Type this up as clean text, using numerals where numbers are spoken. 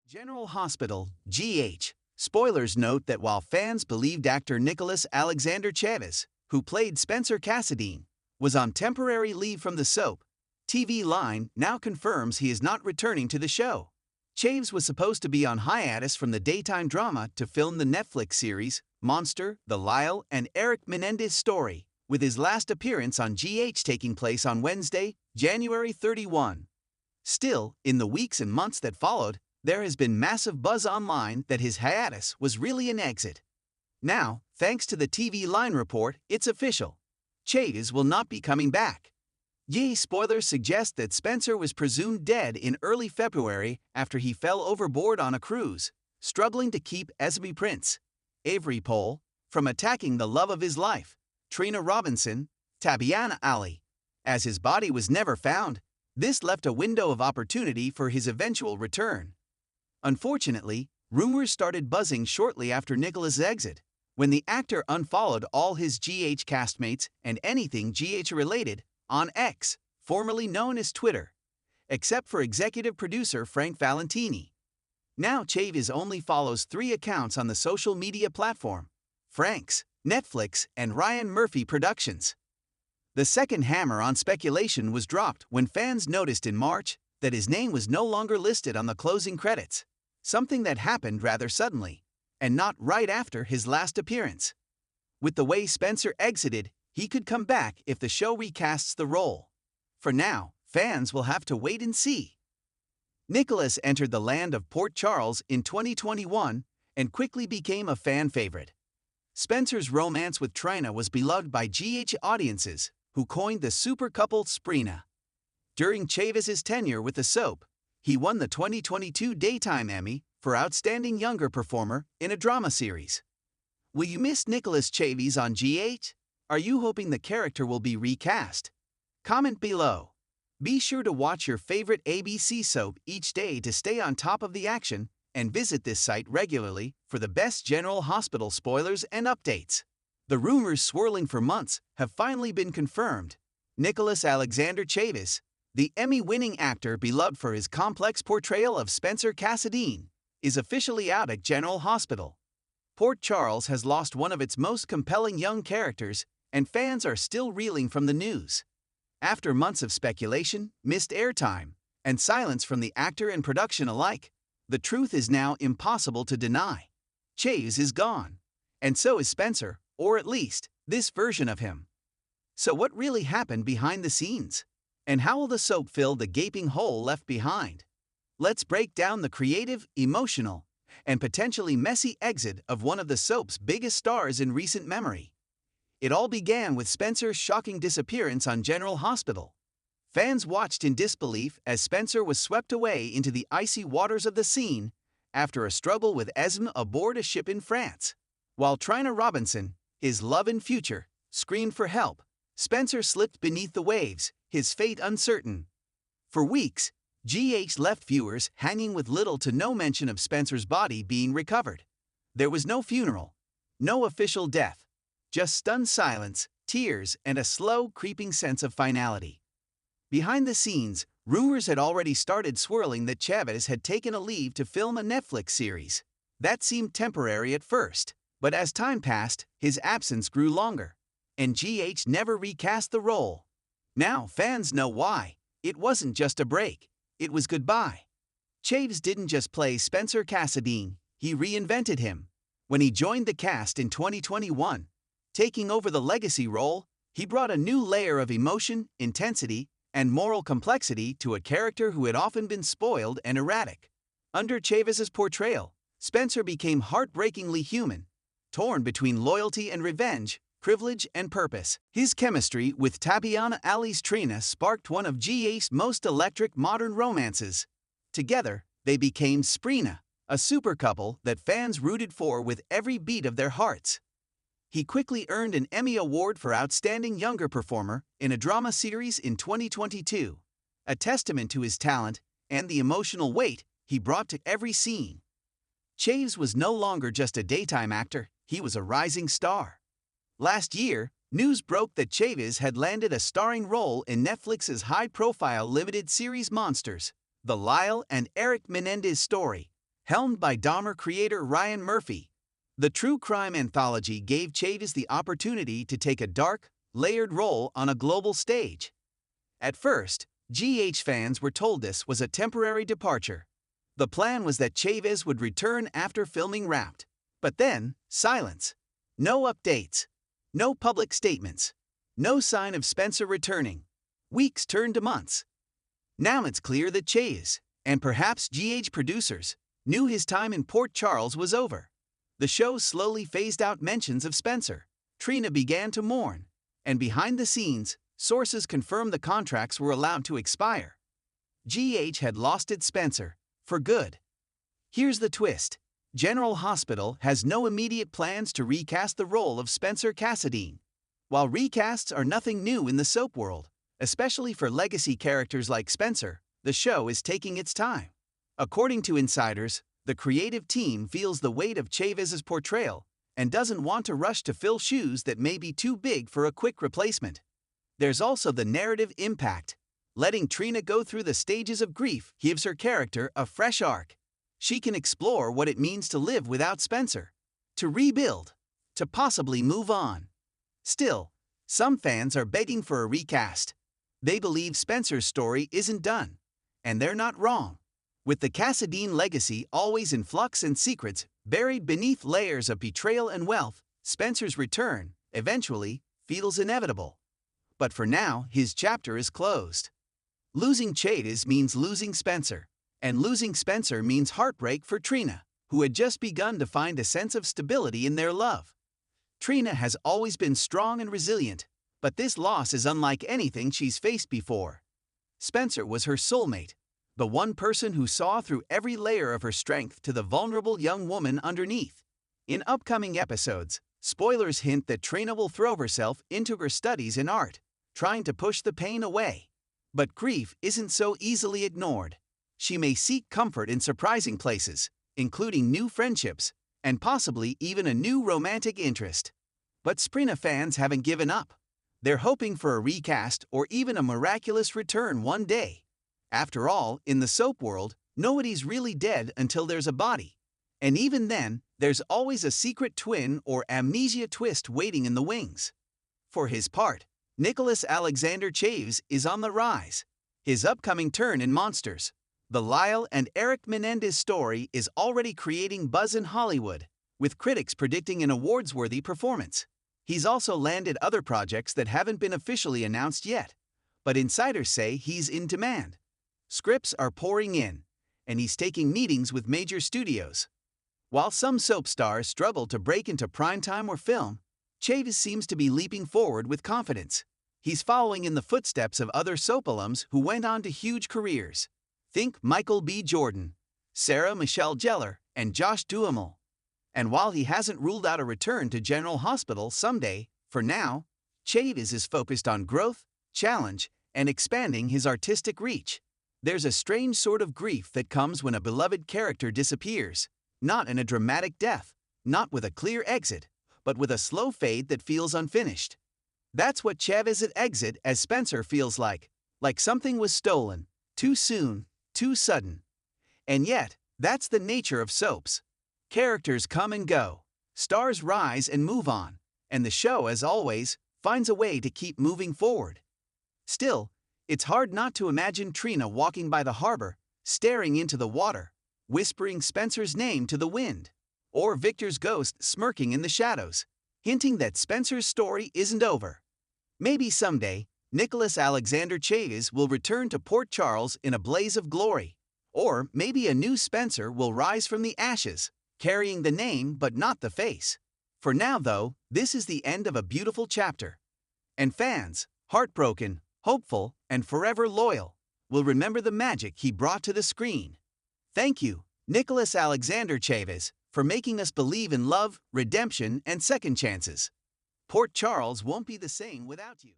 General Hospital, GH. Spoilers note that while fans believed actor Nicholas Alexander Chavez, who played Spencer Cassadine, was on temporary leave from the soap, TV Line now confirms he is not returning to the show. Chaves was supposed to be on hiatus from the daytime drama to film the Netflix series Monster, The Lyle and Eric Menendez Story, with his last appearance on GH taking place on Wednesday, January 31. Still, in the weeks and months that followed, there has been massive buzz online that his hiatus was really an exit. Now, thanks to the TV Line report, it's official. Chaves will not be coming back. Yay spoilers suggest that Spencer was presumed dead in early February after he fell overboard on a cruise, struggling to keep Esme Prince, Avery Pohl, from attacking the love of his life, Trina Robinson, Tabiana Ali. As his body was never found, this left a window of opportunity for his eventual return. Unfortunately, rumors started buzzing shortly after Nicholas' exit, when the actor unfollowed all his GH castmates and anything GH-related on X, formerly known as Twitter, except for executive producer Frank Valentini. Now Chaves only follows 3 accounts on the social media platform: Frank's, Netflix, and Ryan Murphy Productions. The second hammer on speculation was dropped when fans noticed in March that his name was no longer listed on the closing credits, something that happened rather suddenly, and not right after his last appearance. With the way Spencer exited, he could come back if the show recasts the role. For now, fans will have to wait and see. Nicholas entered the land of Port Charles in 2021 and quickly became a fan favorite. Spencer's romance with Trina was beloved by GH audiences, who coined the super couple Sprina. During Chaves' tenure with the soap, he won the 2022 Daytime Emmy for Outstanding Younger Performer in a Drama Series. Will you miss Nicholas Chaves on GH? Are you hoping the character will be recast? Comment below. Be sure to watch your favorite ABC soap each day to stay on top of the action, and visit this site regularly for the best General Hospital spoilers and updates. The rumors swirling for months have finally been confirmed. Nicholas Alexander Chaves, the Emmy-winning actor beloved for his complex portrayal of Spencer Cassadine, is officially out at General Hospital. Port Charles has lost one of its most compelling young characters, and fans are still reeling from the news. After months of speculation, missed airtime, and silence from the actor and production alike, the truth is now impossible to deny. Chaves is gone. And so is Spencer, or at least, this version of him. So what really happened behind the scenes? And how will the soap fill the gaping hole left behind? Let's break down the creative, emotional, and potentially messy exit of one of the soap's biggest stars in recent memory. It all began with Spencer's shocking disappearance on General Hospital. Fans watched in disbelief as Spencer was swept away into the icy waters of the scene after a struggle with Esme aboard a ship in France. While Trina Robinson, his love and future, screamed for help, Spencer slipped beneath the waves, his fate uncertain. For weeks, GH left viewers hanging with little to no mention of Spencer's body being recovered. There was no funeral, no official death, just stunned silence, tears, and a slow, creeping sense of finality. Behind the scenes, rumors had already started swirling that Chaves had taken a leave to film a Netflix series. That seemed temporary at first, but as time passed, his absence grew longer, and GH never recast the role. Now fans know why. It wasn't just a break, it was goodbye. Chaves didn't just play Spencer Cassadine, he reinvented him. When he joined the cast in 2021, taking over the legacy role, he brought a new layer of emotion, intensity, and moral complexity to a character who had often been spoiled and erratic. Under Chaves' portrayal, Spencer became heartbreakingly human, torn between loyalty and revenge, privilege and purpose. His chemistry with Tabiana Ali's Trina sparked one of GH's most electric modern romances. Together, they became Sprina, a super couple that fans rooted for with every beat of their hearts. He quickly earned an Emmy Award for Outstanding Younger Performer in a Drama Series in 2022, a testament to his talent and the emotional weight he brought to every scene. Chaves was no longer just a daytime actor, he was a rising star. Last year, news broke that Chaves had landed a starring role in Netflix's high-profile limited series Monsters, The Lyle and Eric Menendez Story, Helmed by Dahmer creator Ryan Murphy, the true crime anthology gave Chavis the opportunity to take a dark, layered role on a global stage. At first, GH fans were told this was a temporary departure. The plan was that Chavis would return after filming Wrapped. But then, silence. No updates. No public statements. No sign of Spencer returning. Weeks turned to months. Now it's clear that Chavis, and perhaps GH producers, knew his time in Port Charles was over. The show slowly phased out mentions of Spencer. Trina began to mourn. And behind the scenes, sources confirmed the contracts were allowed to expire. GH had lost its Spencer, for good. Here's the twist. General Hospital has no immediate plans to recast the role of Spencer Cassadine. While recasts are nothing new in the soap world, especially for legacy characters like Spencer, the show is taking its time. According to insiders, the creative team feels the weight of Chavis's portrayal and doesn't want to rush to fill shoes that may be too big for a quick replacement. There's also the narrative impact. Letting Trina go through the stages of grief gives her character a fresh arc. She can explore what it means to live without Spencer, to rebuild, to possibly move on. Still, some fans are begging for a recast. They believe Spencer's story isn't done, and they're not wrong. With the Cassadine legacy always in flux and secrets buried beneath layers of betrayal and wealth, Spencer's return, eventually, feels inevitable. But for now, his chapter is closed. Losing Chavis means losing Spencer, and losing Spencer means heartbreak for Trina, who had just begun to find a sense of stability in their love. Trina has always been strong and resilient, but this loss is unlike anything she's faced before. Spencer was her soulmate, the one person who saw through every layer of her strength to the vulnerable young woman underneath. In upcoming episodes, spoilers hint that Trina will throw herself into her studies in art, trying to push the pain away. But grief isn't so easily ignored. She may seek comfort in surprising places, including new friendships, and possibly even a new romantic interest. But Sprina fans haven't given up. They're hoping for a recast or even a miraculous return one day. After all, in the soap world, nobody's really dead until there's a body. And even then, there's always a secret twin or amnesia twist waiting in the wings. For his part, Nicholas Alexander Chaves is on the rise. His upcoming turn in Monsters, the Lyle and Eric Menendez story, is already creating buzz in Hollywood, with critics predicting an awards-worthy performance. He's also landed other projects that haven't been officially announced yet, but insiders say he's in demand. Scripts are pouring in, and he's taking meetings with major studios. While some soap stars struggle to break into primetime or film, Chaves seems to be leaping forward with confidence. He's following in the footsteps of other soap alums who went on to huge careers. Think Michael B. Jordan, Sarah Michelle Gellar, and Josh Duhamel. And while he hasn't ruled out a return to General Hospital someday, for now, Chaves is focused on growth, challenge, and expanding his artistic reach. There's a strange sort of grief that comes when a beloved character disappears, not in a dramatic death, not with a clear exit, but with a slow fade that feels unfinished. That's what Chavis's exit as Spencer feels like something was stolen, too soon, too sudden. And yet, that's the nature of soaps. Characters come and go, stars rise and move on, and the show, as always, finds a way to keep moving forward. Still, it's hard not to imagine Trina walking by the harbor, staring into the water, whispering Spencer's name to the wind, or Victor's ghost smirking in the shadows, hinting that Spencer's story isn't over. Maybe someday, Nicholas Alexander Chaves will return to Port Charles in a blaze of glory, or maybe a new Spencer will rise from the ashes, carrying the name but not the face. For now, though, this is the end of a beautiful chapter. And fans, heartbroken, hopeful, and forever loyal, will remember the magic he brought to the screen. Thank you, Nicholas Alexander Chaves, for making us believe in love, redemption, and second chances. Port Charles won't be the same without you.